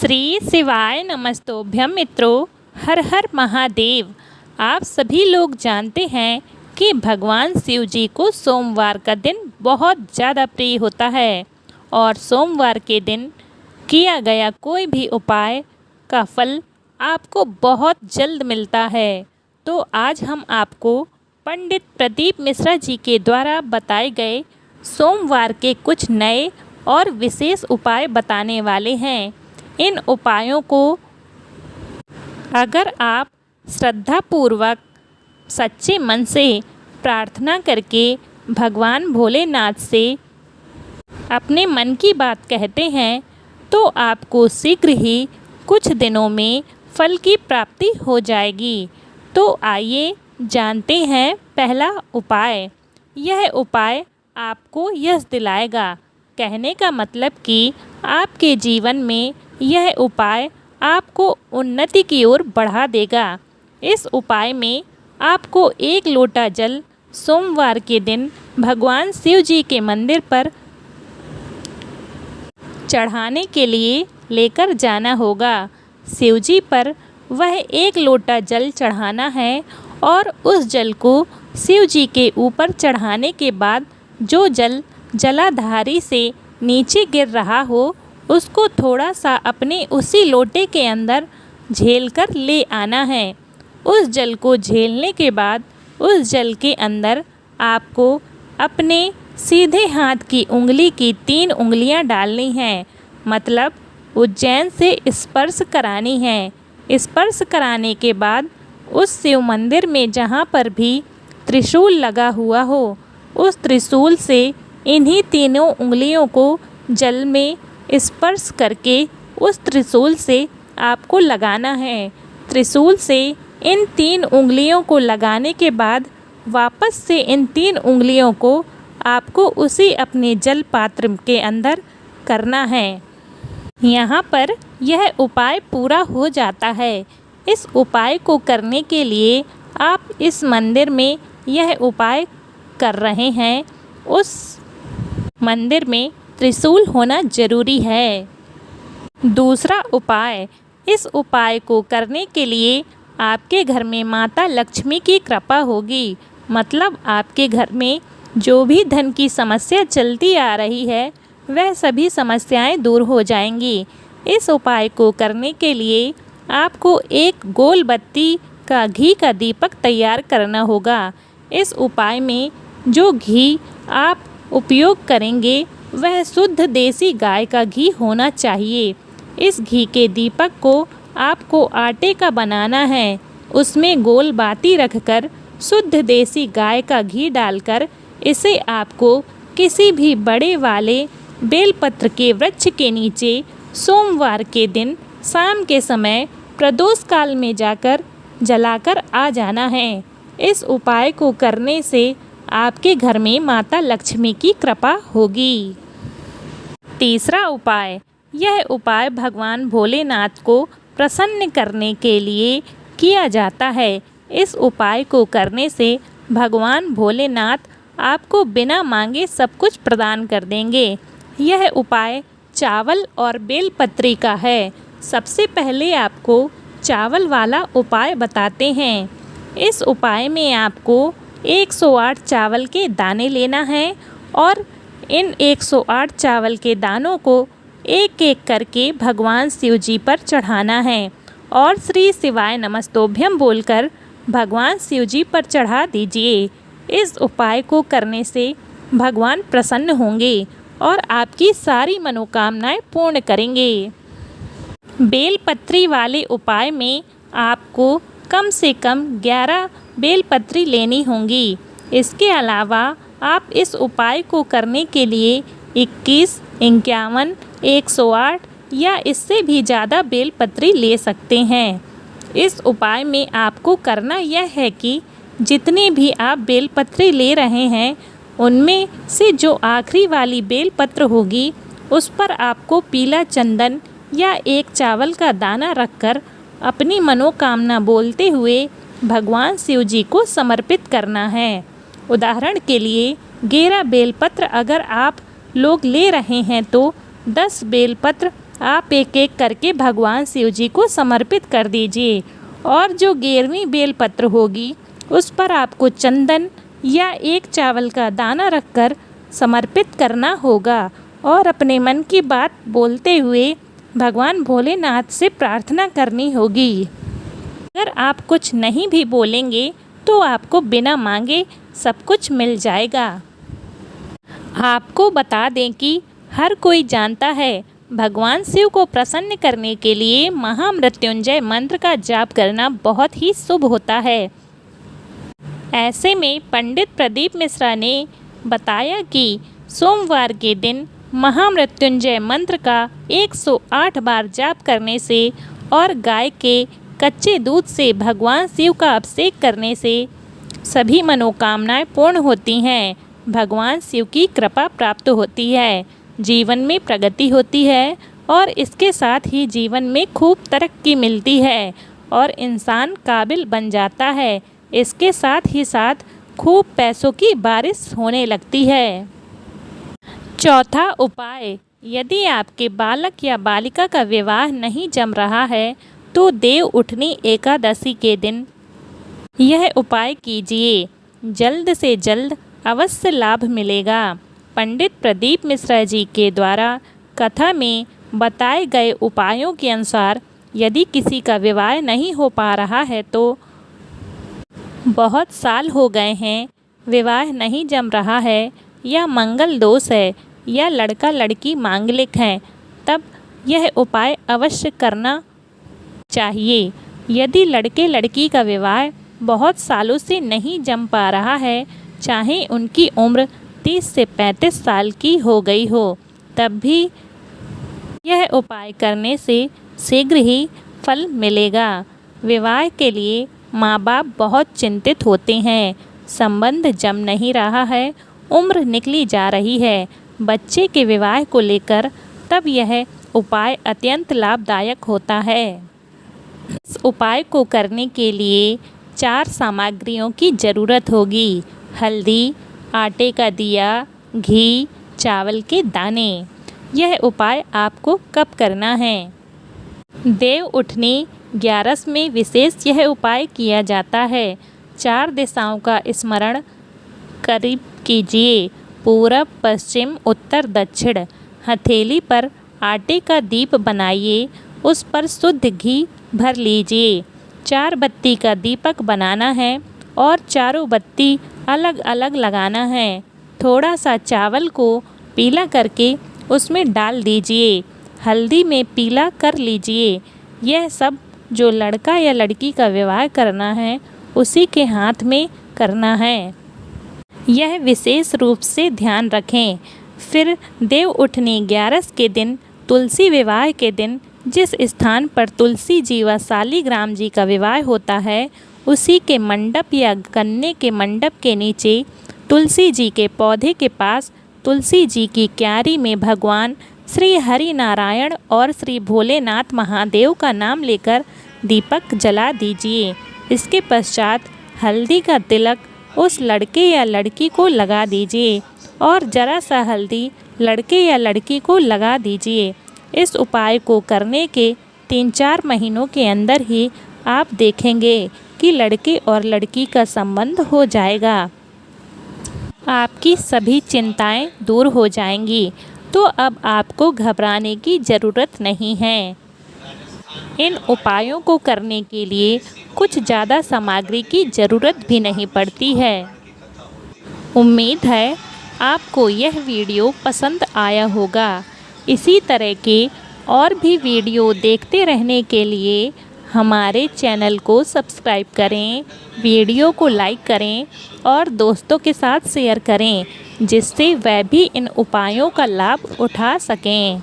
श्री शिवाय नमस्तोभ्यम मित्रों, हर हर महादेव। आप सभी लोग जानते हैं कि भगवान शिव जी को सोमवार का दिन बहुत ज़्यादा प्रिय होता है और सोमवार के दिन किया गया कोई भी उपाय का फल आपको बहुत जल्द मिलता है। तो आज हम आपको पंडित प्रदीप मिश्रा जी के द्वारा बताए गए सोमवार के कुछ नए और विशेष उपाय बताने वाले हैं। इन उपायों को अगर आप श्रद्धापूर्वक सच्चे मन से प्रार्थना करके भगवान भोलेनाथ से अपने मन की बात कहते हैं तो आपको शीघ्र ही कुछ दिनों में फल की प्राप्ति हो जाएगी। तो आइए जानते हैं पहला उपाय। यह उपाय आपको यश दिलाएगा। कहने का मतलब कि आपके जीवन में यह उपाय आपको उन्नति की ओर बढ़ा देगा। इस उपाय में आपको 1 लोटा जल सोमवार के दिन भगवान शिव जी के मंदिर पर चढ़ाने के लिए लेकर जाना होगा। शिव जी पर वह 1 लोटा जल चढ़ाना है और उस जल को शिव जी के ऊपर चढ़ाने के बाद जो जल जलाधारी से नीचे गिर रहा हो उसको थोड़ा सा अपने उसी लोटे के अंदर झेलकर ले आना है। उस जल को झेलने के बाद उस जल के अंदर आपको अपने सीधे हाथ की उंगली की 3 उंगलियां डालनी हैं, मतलब उज्जैन से स्पर्श करानी है। स्पर्श कराने के बाद उस शिव मंदिर में जहाँ पर भी त्रिशूल लगा हुआ हो उस त्रिशूल से इन्हीं तीनों उंगलियों को जल में स्पर्श करके उस त्रिशूल से आपको लगाना है। त्रिशूल से इन 3 उंगलियों को लगाने के बाद वापस से इन 3 उंगलियों को आपको उसी अपने जल पात्र के अंदर करना है। यहाँ पर यह उपाय पूरा हो जाता है। इस उपाय को करने के लिए आप इस मंदिर में यह उपाय कर रहे हैं उस मंदिर में त्रिशूल होना जरूरी है। दूसरा उपाय, इस उपाय को करने के लिए आपके घर में माता लक्ष्मी की कृपा होगी, मतलब आपके घर में जो भी धन की समस्या चलती आ रही है वह सभी समस्याएं दूर हो जाएंगी। इस उपाय को करने के लिए आपको एक गोल बत्ती का घी का दीपक तैयार करना होगा। इस उपाय में जो घी आप उपयोग करेंगे वह शुद्ध देसी गाय का घी होना चाहिए। इस घी के दीपक को आपको आटे का बनाना है। उसमें गोल बाती रखकर शुद्ध देसी गाय का घी डालकर इसे आपको किसी भी बड़े वाले बेलपत्र के वृक्ष के नीचे सोमवार के दिन शाम के समय प्रदोष काल में जाकर जलाकर आ जाना है। इस उपाय को करने से आपके घर में माता लक्ष्मी की कृपा होगी। तीसरा उपाय, यह उपाय भगवान भोलेनाथ को प्रसन्न करने के लिए किया जाता है। इस उपाय को करने से भगवान भोलेनाथ आपको बिना मांगे सब कुछ प्रदान कर देंगे। यह उपाय चावल और बेलपत्री का है। सबसे पहले आपको चावल वाला उपाय बताते हैं। इस उपाय में आपको 108 चावल के दाने लेना है और इन 108 चावल के दानों को एक एक करके भगवान शिव जी पर चढ़ाना है और श्री शिवाय नमस्तोभ्यम बोलकर भगवान शिव जी पर चढ़ा दीजिए। इस उपाय को करने से भगवान प्रसन्न होंगे और आपकी सारी मनोकामनाएं पूर्ण करेंगे। बेलपत्री वाले उपाय में आपको कम से कम 11 बेलपत्री लेनी होंगी। इसके अलावा आप इस उपाय को करने के लिए 21, 51, 108 या इससे भी ज़्यादा बेलपत्री ले सकते हैं। इस उपाय में आपको करना यह है कि जितने भी आप बेलपत्री ले रहे हैं उनमें से जो आखिरी वाली बेलपत्र होगी उस पर आपको पीला चंदन या एक चावल का दाना रखकर अपनी मनोकामना बोलते हुए भगवान शिव जी को समर्पित करना है। उदाहरण के लिए 11 बेलपत्र अगर आप लोग ले रहे हैं तो 10 बेलपत्र आप एक एक करके भगवान शिव जी को समर्पित कर दीजिए। और जो 11वीं बेलपत्र होगी उस पर आपको चंदन या एक चावल का दाना रखकर समर्पित करना होगा और अपने मन की बात बोलते हुए भगवान भोलेनाथ से प्रार्थना करनी होगी। अगर आप कुछ नहीं भी बोलेंगे तो आपको बिना मांगे सब कुछ मिल जाएगा। आपको बता दें कि हर कोई जानता है भगवान शिव को प्रसन्न करने के लिए महामृत्युंजय मंत्र का जाप करना बहुत ही शुभ होता है। ऐसे में पंडित प्रदीप मिश्रा ने बताया कि सोमवार के दिन महामृत्युंजय मंत्र का 108 बार जाप करने से और गाय के कच्चे दूध से भगवान शिव का अभिषेक करने से सभी मनोकामनाएं पूर्ण होती हैं। भगवान शिव की कृपा प्राप्त होती है, जीवन में प्रगति होती है और इसके साथ ही जीवन में खूब तरक्की मिलती है और इंसान काबिल बन जाता है। इसके साथ ही साथ खूब पैसों की बारिश होने लगती है। चौथा उपाय, यदि आपके बालक या बालिका का विवाह नहीं जम रहा है तो देव उठनी एकादशी के दिन यह उपाय कीजिए, जल्द से जल्द अवश्य लाभ मिलेगा। पंडित प्रदीप मिश्रा जी के द्वारा कथा में बताए गए उपायों के अनुसार यदि किसी का विवाह नहीं हो पा रहा है तो बहुत साल हो गए हैं, विवाह नहीं जम रहा है या मंगल दोष है या लड़का लड़की मांगलिक हैं, तब यह उपाय अवश्य करना चाहिए। यदि लड़के लड़की का विवाह बहुत सालों से नहीं जम पा रहा है, चाहे उनकी उम्र 30 से 35 साल की हो गई हो, तब भी यह उपाय करने से शीघ्र ही फल मिलेगा। विवाह के लिए माँ बाप बहुत चिंतित होते हैं, संबंध जम नहीं रहा है, उम्र निकली जा रही है बच्चे के विवाह को लेकर, तब यह उपाय अत्यंत लाभदायक होता है। इस उपाय को करने के लिए 4 सामग्रियों की ज़रूरत होगी: हल्दी, आटे का दिया, घी, चावल के दाने। यह उपाय आपको कब करना है? देव उठनी 11 में विशेष यह उपाय किया जाता है। 4 दिशाओं का स्मरण करीब कीजिए: पूरब, पश्चिम, उत्तर, दक्षिण। हथेली पर आटे का दीप बनाइए, उस पर शुद्ध घी भर लीजिए। 4 बत्ती का दीपक बनाना है और चारों बत्ती अलग अलग लगाना है। थोड़ा सा चावल को पीला करके उसमें डाल दीजिए, हल्दी में पीला कर लीजिए। यह सब जो लड़का या लड़की का विवाह करना है उसी के हाथ में करना है, यह विशेष रूप से ध्यान रखें। फिर देव उठनी 11 के दिन, तुलसी विवाह के दिन, जिस स्थान पर तुलसी जी व शालिग्राम जी का विवाह होता है उसी के मंडप या गन्ने के मंडप के नीचे तुलसी जी के पौधे के पास तुलसी जी की क्यारी में भगवान श्री हरि नारायण और श्री भोलेनाथ महादेव का नाम लेकर दीपक जला दीजिए। इसके पश्चात हल्दी का तिलक उस लड़के या लड़की को लगा दीजिए और जरा सा हल्दी लड़के या लड़की को लगा दीजिए। इस उपाय को करने के 3-4 महीनों के अंदर ही आप देखेंगे कि लड़के और लड़की का संबंध हो जाएगा। आपकी सभी चिंताएं दूर हो जाएंगी, तो अब आपको घबराने की ज़रूरत नहीं है। इन उपायों को करने के लिए कुछ ज़्यादा सामग्री की ज़रूरत भी नहीं पड़ती है। उम्मीद है आपको यह वीडियो पसंद आया होगा। इसी तरह के और भी वीडियो देखते रहने के लिए हमारे चैनल को सब्सक्राइब करें, वीडियो को लाइक करें और दोस्तों के साथ शेयर करें, जिससे वह भी इन उपायों का लाभ उठा सकें।